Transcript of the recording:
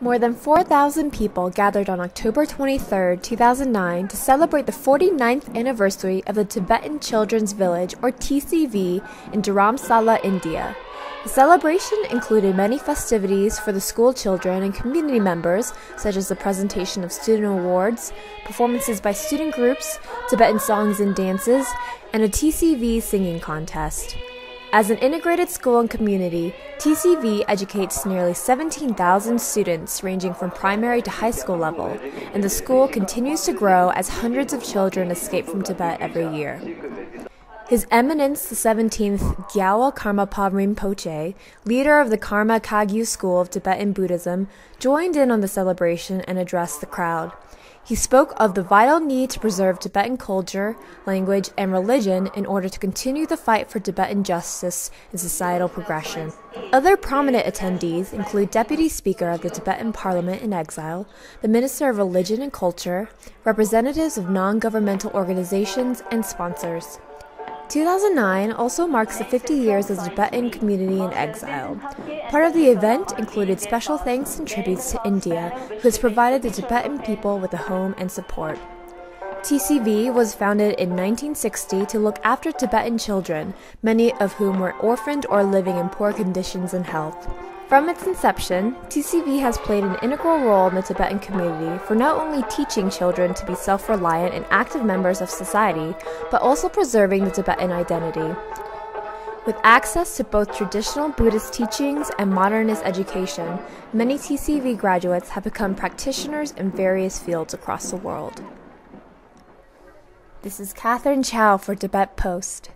More than 4,000 people gathered on October 23, 2009 to celebrate the 49th anniversary of the Tibetan Childrens Village, or TCV, in Dharamsala, India. The celebration included many festivities for the school children and community members, such as the presentation of student awards, performances by student groups, Tibetan songs and dances, and a TCV singing contest. As an integrated school and community, TCV educates nearly 17,000 students ranging from primary to high school level, and the school continues to grow as hundreds of children escape from Tibet every year. His Eminence the 17th Gyalwa Karmapa Rinpoche, leader of the Karma Kagyu school of Tibetan Buddhism, joined in on the celebration and addressed the crowd. He spoke of the vital need to preserve Tibetan culture, language, and religion in order to continue the fight for Tibetan justice and societal progression. Other prominent attendees include Deputy Speaker of the Tibetan Parliament in exile, the Minister of Religion and Culture, representatives of non-governmental organizations, and sponsors. 2009 also marks the 50 years of the Tibetan community in exile. Part of the event included special thanks and tributes to India, who has provided the Tibetan people with a home and support. TCV was founded in 1960 to look after Tibetan children, many of whom were orphaned or living in poor conditions and health. From its inception, TCV has played an integral role in the Tibetan community for not only teaching children to be self-reliant and active members of society, but also preserving the Tibetan identity. With access to both traditional Buddhist teachings and modernist education, many TCV graduates have become practitioners in various fields across the world. This is Catherine Chow for Tibet Post.